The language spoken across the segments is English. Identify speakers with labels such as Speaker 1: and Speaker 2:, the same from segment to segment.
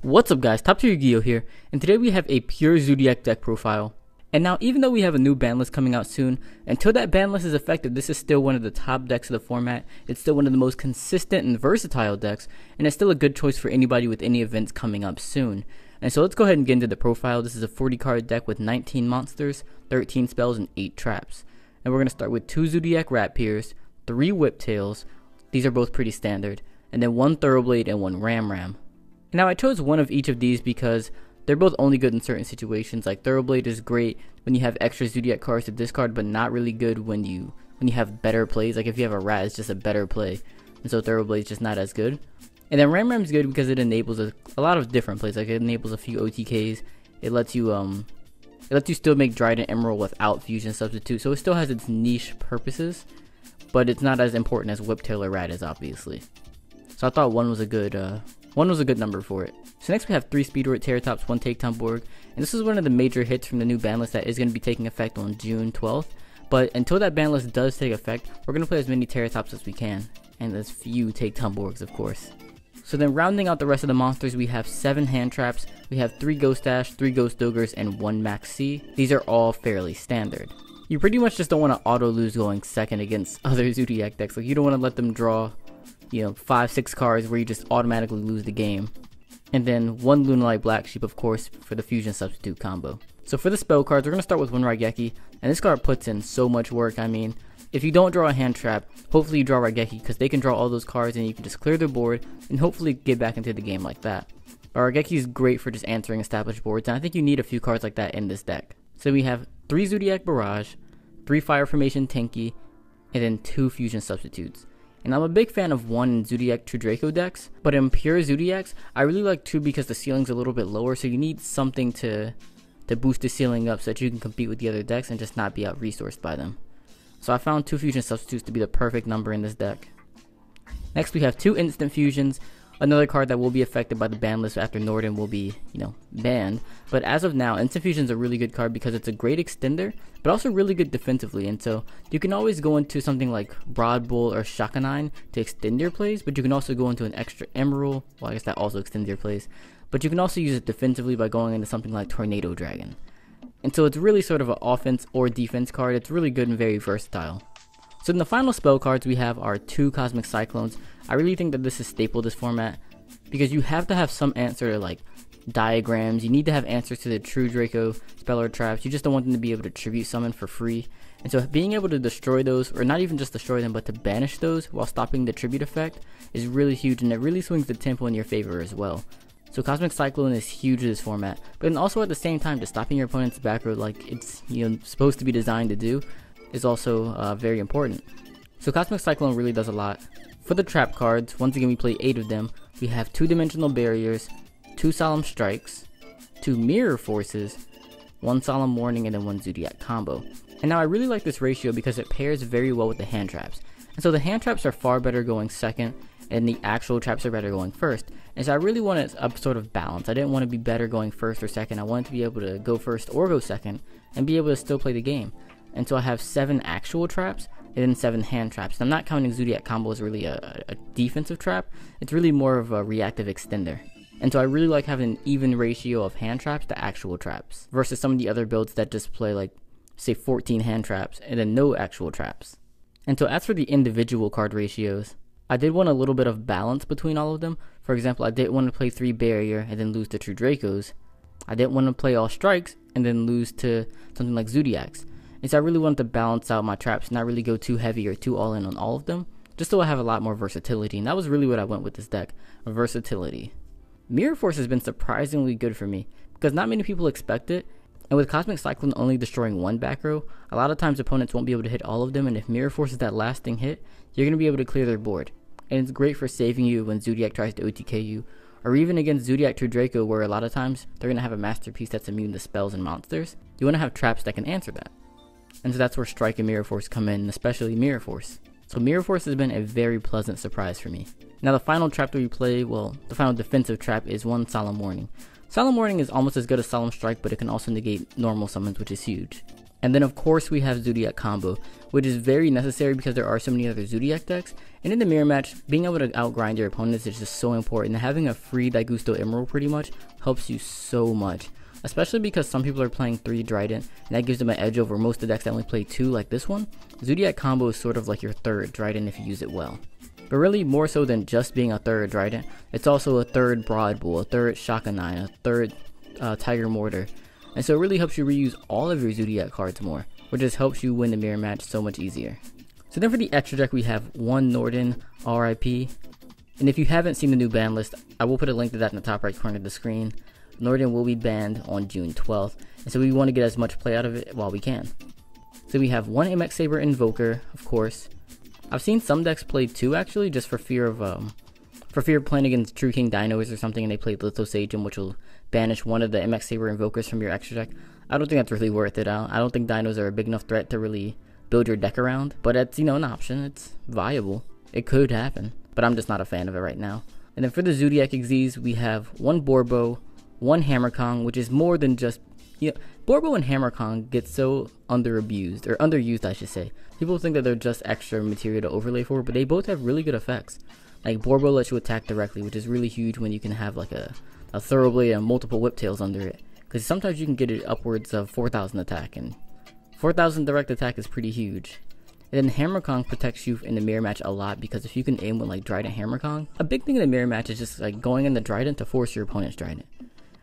Speaker 1: What's up guys, TopTierYugioh here, and today we have a pure Zoodiac deck profile. And now even though we have a new ban list coming out soon, until that ban list is effective, this is still one of the top decks of the format. It's still one of the most consistent and versatile decks, and it's still a good choice for anybody with any events coming up soon. And so let's go ahead and get into the profile. This is a 40 card deck with 19 monsters, 13 spells, and 8 traps. And we're going to start with 2 Zoodiac Rat Peers, 3 Whiptails, these are both pretty standard, and then 1 Thoroughblade and 1 Ram. Now I chose one of each of these because they're both only good in certain situations. Like Thoroughblade is great when you have extra Zoodiac cards to discard, but not really good when you have better plays. Like if you have a rat, it's just a better play, and so Thoroughblade is just not as good. And then Ram is good because it enables a lot of different plays. Like it enables a few OTKs. It lets you still make Dryden Emerald without fusion substitute, so it still has its niche purposes, but it's not as important as Whiptail or Rat is, obviously. So I thought one was a good number for it. So next we have 3 Speedroid Terrortops, 1 Takedown Borg, and this is one of the major hits from the new ban list that is going to be taking effect on June 12th. But until that ban list does take effect, we're going to play as many Terrortops as we can, and as few Takedown Borgs, of course. So then rounding out the rest of the monsters, we have 7 Hand Traps, we have 3 Ghost Dash, 3 Ghost Ogres, and 1 Max C. These are all fairly standard. You pretty much just don't want to auto lose going second against other Zoodiac decks. Like you don't want to let them draw 5-6 cards where you just automatically lose the game. And then 1 Lunalight Black Sheep, of course, for the fusion substitute combo. So for the spell cards, we're going to start with 1 Raigeki, and this card puts in so much work. I mean, if you don't draw a hand trap, hopefully you draw Raigeki, because they can draw all those cards and you can just clear their board and hopefully get back into the game like that. But Raigeki is great for just answering established boards, and I think you need a few cards like that in this deck. So we have 3 Zoodiac Barrage, 3 Fire Formation Tenki, and then 2 fusion substitutes. And I'm a big fan of 1 in Zoodiac True Draco decks, but in pure Zoodiacs, I really like 2 because the ceiling's a little bit lower, so you need something to boost the ceiling up so that you can compete with the other decks and just not be out-resourced by them. So I found 2 fusion substitutes to be the perfect number in this deck. Next we have 2 instant fusions, another card that will be affected by the ban list after Norden will be, banned. But as of now, instant fusion is a really good card because it's a great extender, but also really good defensively. And so you can always go into something like Broad Bull or Shakanine to extend your plays, but you can also go into an extra Emerald. Well, I guess that also extends your plays. But you can also use it defensively by going into something like Tornado Dragon. And so it's really sort of an offense or defense card. It's really good and very versatile. So then the final spell cards we have are 2 Cosmic Cyclones. I really think that this is staple this format because you have to have some answer to like diagrams. You need to have answers to the True Draco spell or traps. You just don't want them to be able to tribute summon for free. And so being able to destroy those, or not even just destroy them, but to banish those while stopping the tribute effect is really huge, and it really swings the tempo in your favor as well. So Cosmic Cyclone is huge in this format, but then also at the same time, just stopping your opponent's back row like it's supposed to be designed to do is also very important. So Cosmic Cyclone really does a lot. For the trap cards, once again we play 8 of them. We have 2 Dimensional Barriers, 2 Solemn Strikes, 2 Mirror Forces, 1 Solemn Warning, and then 1 Zoodiac combo. And now I really like this ratio because it pairs very well with the hand traps. And so the hand traps are far better going second, and the actual traps are better going first. And so I really wanted a sort of balance. I didn't want to be better going first or second. I wanted to be able to go first or go second and be able to still play the game. And so I have 7 actual traps and then 7 hand traps. And I'm not counting Zoodiac combo as really a defensive trap. It's really more of a reactive extender. And so I really like having an even ratio of hand traps to actual traps versus some of the other builds that just play like, say, 14 hand traps and then no actual traps. And so as for the individual card ratios, I did want a little bit of balance between all of them. For example, I didn't want to play 3 Barrier and then lose to True Dracos. I didn't want to play all Strikes and then lose to something like Zoodiacs. And so I really wanted to balance out my traps, not really go too heavy or too all in on all of them, just so I have a lot more versatility. And that was really what I went with this deck, versatility. Mirror Force has been surprisingly good for me, because not many people expect it, and with Cosmic Cyclone only destroying 1 back row, a lot of times opponents won't be able to hit all of them, and if Mirror Force is that lasting hit, you're going to be able to clear their board. And it's great for saving you when Zoodiac tries to OTK you, or even against Zoodiac True Draco, where a lot of times they're going to have a masterpiece that's immune to spells and monsters. You want to have traps that can answer that. And so that's where Strike and Mirror Force come in, especially Mirror Force. So Mirror Force has been a very pleasant surprise for me. Now the final trap that we play, well, the final defensive trap is 1 Solemn Warning. Solemn Warning is almost as good as Solemn Strike, but it can also negate normal summons, which is huge. And then of course we have Zoodiac combo, which is very necessary because there are so many other Zoodiac decks. And in the mirror match, being able to outgrind your opponents is just so important. And having a free Daigusto Emerald pretty much helps you so much. Especially because some people are playing 3 Trident, and that gives them an edge over most of the decks that only play 2 like this one. Zoodiac combo is sort of like your 3rd Trident if you use it well. But really more so than just being a 3rd Trident, it's also a 3rd Broad Bull, a 3rd Shaka 9, a 3rd Tiger Mortar. And so it really helps you reuse all of your Zoodiac cards more, which just helps you win the mirror match so much easier. So then for the extra deck we have 1 Norden RIP. And if you haven't seen the new ban list, I will put a link to that in the top right corner of the screen. Norden will be banned on June 12th, and so we want to get as much play out of it while we can. So we have 1 MX Saber Invoker, of course. I've seen some decks play 2 actually, just for fear of playing against True King Dinos or something, and they play Litho Sagem, which will banish one of the MX Saber Invokers from your extra deck. I don't think that's really worth it. I don't think Dinos are a big enough threat to really build your deck around, but it's, you know, an option. It's viable. It could happen, but I'm just not a fan of it right now. And then for the Zoodiac Xyz, we have 1 Borbo, 1 Hammer Kong, which is more than just, you know, Borbo and Hammer Kong get so underused I should say. People think that they're just extra material to overlay for, but they both have really good effects. Like Borbo lets you attack directly, which is really huge when you can have like a Thoroughblade and multiple Whiptails under it. Because sometimes you can get it upwards of 4,000 attack, and 4,000 direct attack is pretty huge. And then Hammer Kong protects you in the mirror match a lot, because if you can aim with like Trident Hammer Kong, a big thing in the mirror match is just like going in the Trident to force your opponent's Trident.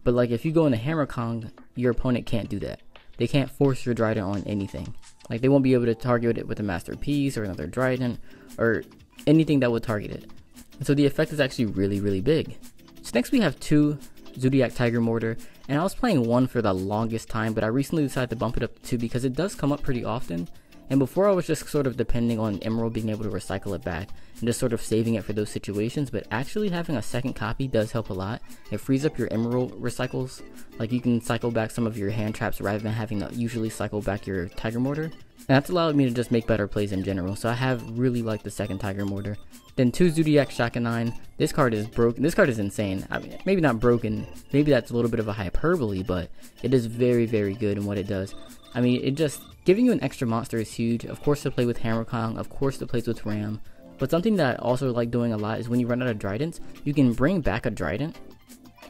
Speaker 1: But like if you go into Hammer Kong, your opponent can't do that. They can't force your Trident on anything. Like they won't be able to target it with a Masterpiece or another Trident or anything that would target it. And so the effect is actually really big. So next we have 2 Zoodiac Tiger Mortar, and I was playing 1 for the longest time, but I recently decided to bump it up to 2 because it does come up pretty often. And before I was just sort of depending on Emerald being able to recycle it back and just sort of saving it for those situations, but actually having a second copy does help a lot. It frees up your Emerald recycles, like you can cycle back some of your hand traps rather than having to usually cycle back your Tiger Mortar. And that's allowed me to just make better plays in general, so I have really liked the second Tiger Mortar. Then 2 Zoodiac Shaka 9, this card is broken. This card is insane. I mean, maybe not broken, maybe that's a little bit of a hyperbole, but it is very good in what it does. I mean, it just, giving you an extra monster is huge. Of course to play with Hammer Kong, of course it plays with Ram. But something that I also like doing a lot is when you run out of Tridents, you can bring back a Trident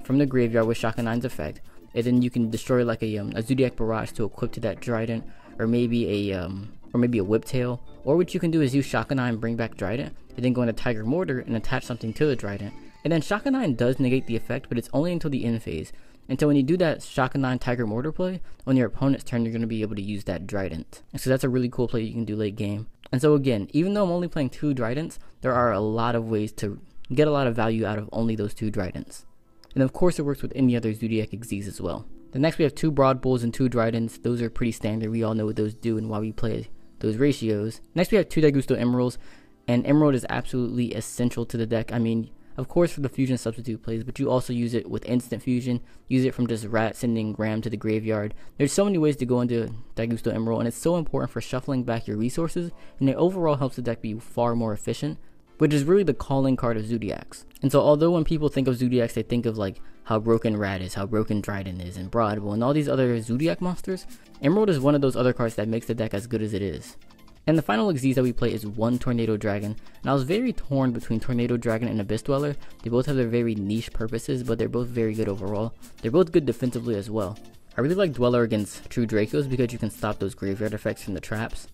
Speaker 1: from the graveyard with Shaka 9's effect. And then you can destroy like a Zoodiac Barrage to equip to that Trident, or maybe a Whiptail. Or what you can do is use Shaka 9, bring back Trident, and then go into Tiger Mortar and attach something to the Trident. And then Shaka 9 does negate the effect, but it's only until the end phase. And so when you do that Shaka 9 Tiger Mortar play, on your opponent's turn you're going to be able to use that Trident. And so that's a really cool play you can do late game. And so again, even though I'm only playing 2 Tridents, there are a lot of ways to get a lot of value out of only those 2 Tridents. And of course it works with any other Zoodiac Xyz as well. Then next we have 2 Broad Bulls and 2 Tridents. Those are pretty standard. We all know what those do and why we play those ratios. Next we have 2 Daigusto Emeralds, and Emerald is absolutely essential to the deck. I mean, of course for the fusion substitute plays, but you also use it with instant fusion, use it from just rat sending Ram to the graveyard. There's so many ways to go into Daigusto Emerald, and it's so important for shuffling back your resources, and it overall helps the deck be far more efficient, which is really the calling card of Zoodiacs. And so although when people think of Zoodiacs, they think of like how broken Rat is, how broken Trident is, and Broadbull, and all these other Zoodiac monsters, Emerald is one of those other cards that makes the deck as good as it is. And the final Xyz that we play is 1 Tornado Dragon, and I was very torn between Tornado Dragon and Abyss Dweller. They both have their very niche purposes, but they're both very good overall. They're both good defensively as well. I really like Dweller against True Dracos because you can stop those graveyard effects from the traps,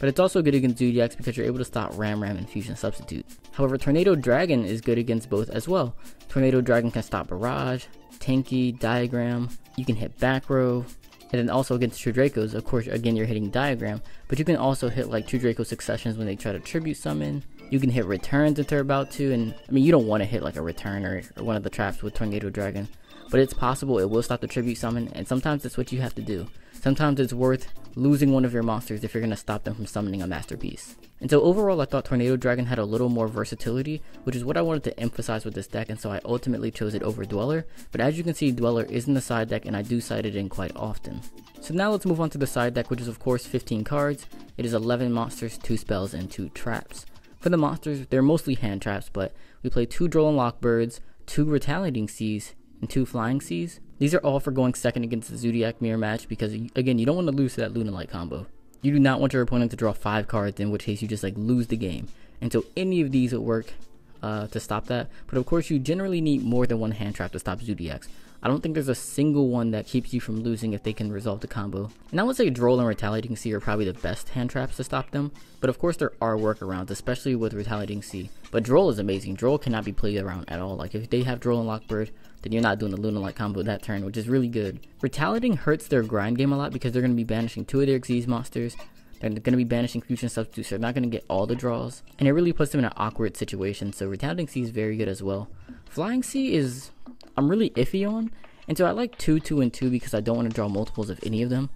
Speaker 1: but it's also good against Zoodiacs because you're able to stop Ram and Fusion Substitute. However, Tornado Dragon is good against both as well. Tornado Dragon can stop Barrage, Tanky, Diagram, you can hit back row, and then also against True Dracos, of course, again, you're hitting Diagram, but you can also hit like True Draco Successions when they try to Tribute Summon. You can hit Returns if they're about to, and I mean, you don't want to hit like a Return or one of the traps with Tornado Dragon, but it's possible it will stop the Tribute Summon, and sometimes that's what you have to do. Sometimes it's worth losing one of your monsters if you're going to stop them from summoning a Masterpiece. And so overall, I thought Tornado Dragon had a little more versatility, which is what I wanted to emphasize with this deck, and so I ultimately chose it over Dweller. But as you can see, Dweller is in the side deck, and I do side it in quite often. So now let's move on to the side deck, which is of course 15 cards. It is 11 monsters, 2 spells, and 2 traps. For the monsters, they're mostly hand traps, but we play 2 Drolling Lockbirds, 2 Retaliating Seas, and 2 Flying Seas. These are all for going second against the Zoodiac mirror match because, again, you don't want to lose to that Luna Light combo. You do not want your opponent to draw 5 cards, in which case you just like lose the game. And so any of these would work to stop that. But of course, you generally need more than 1 hand trap to stop Zoodiacs. I don't think there's a single one that keeps you from losing if they can resolve the combo. And I would say Droll and Retaliating Sea are probably the best hand traps to stop them. But of course there are workarounds, especially with Retaliating Sea. But Droll is amazing. Droll cannot be played around at all. Like if they have Droll and Lockbird, then you're not doing the Luna Light combo that turn, which is really good. Retaliating hurts their grind game a lot because they're going to be banishing 2 of their Xyz monsters. They're going to be banishing Fusion Substitutes, so they're not going to get all the draws. And it really puts them in an awkward situation, so Retaliating Sea is very good as well. Flying Sea is, I'm really iffy on. And so I like 2, 2, and 2 because I don't want to draw multiples of any of them.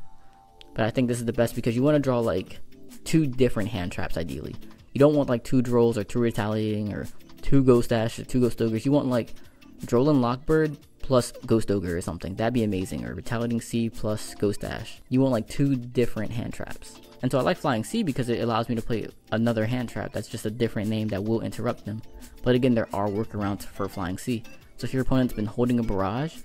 Speaker 1: But I think this is the best because you want to draw like 2 different hand traps ideally. You don't want like 2 Drolls or 2 Retaliating or 2 Ghost Dash or 2 Ghost Ogres. You want like Droll and Lockbird plus Ghost Ogre or something. That'd be amazing. Or Retaliating Sea plus Ghost Dash. You want like 2 different hand traps. And so I like Flying Sea because it allows me to play another hand trap that's just a different name that will interrupt them. But again, there are workarounds for Flying Sea. So if your opponent's been holding a barrage,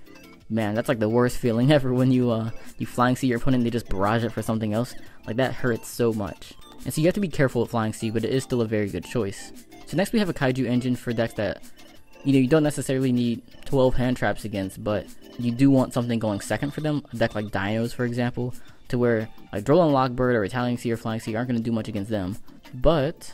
Speaker 1: man, that's like the worst feeling ever when you Flying Sea your opponent and they just barrage it for something else. Like that hurts so much. And so you have to be careful with Flying Sea, but it is still a very good choice. So next we have a Kaiju engine for decks that, you know, you don't necessarily need 12 hand traps against, but you do want something going second for them. A deck like Dinos, for example, to where like Droll and Lockbird or Retaliating Sea or Flying Sea aren't going to do much against them. But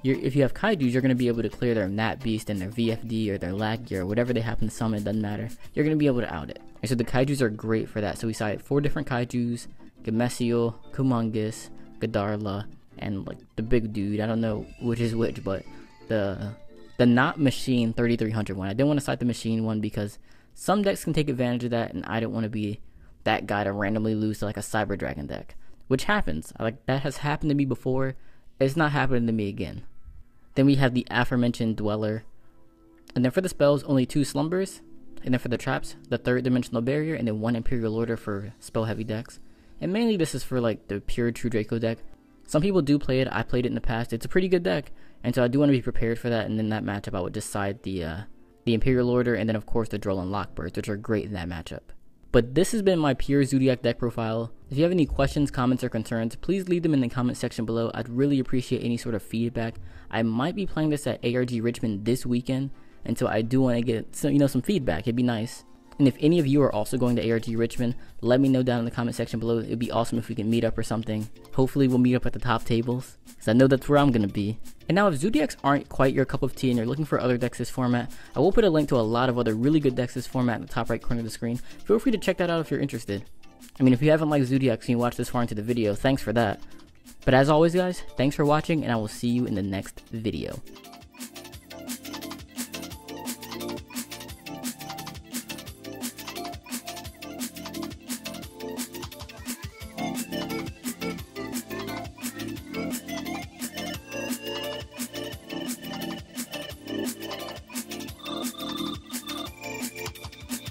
Speaker 1: if you have Kaijus, you're going to be able to clear their Nat Beast and their VFD or their Lag Gear or whatever they happen to summon, it doesn't matter. You're going to be able to out it. And so the Kaijus are great for that. So we saw 4 different Kaijus: Gamesiel, Kumongus, Godarla, and like the big dude. I don't know which is which, but the not machine 3300 one. I didn't want to cite the machine one because some decks can take advantage of that, and I don't want to be that guy to randomly lose to like a Cyber Dragon deck, which happens. Like that has happened to me before. It's not happening to me again. Then we have the aforementioned Dweller, and then for the spells, only 2 Slumbers, and then for the traps, the 3rd Dimensional Barrier, and then 1 Imperial Order for spell heavy decks. And mainly this is for like the pure true Draco deck. Some people do play it. I played it in the past. It's a pretty good deck, and so I do want to be prepared for that. And in that matchup, I would decide the Imperial Order, and then of course the Droll and Lockbirds, which are great in that matchup. But this has been my pure Zoodiac deck profile. If you have any questions, comments, or concerns, please leave them in the comment section below. I'd really appreciate any sort of feedback. I might be playing this at ARG Richmond this weekend, and so I do want to get some feedback. It'd be nice. And if any of you are also going to ARG Richmond, let me know down in the comment section below. It'd be awesome if we can meet up or something. Hopefully we'll meet up at the top tables, because I know that's where I'm going to be. And now if Zoodiacs aren't quite your cup of tea and you're looking for other decks this format, I will put a link to a lot of other really good decks this format in the top right corner of the screen. Feel free to check that out if you're interested. I mean, if you haven't liked Zoodiacs and you watched this far into the video, thanks for that. But as always guys, thanks for watching, and I will see you in the next video.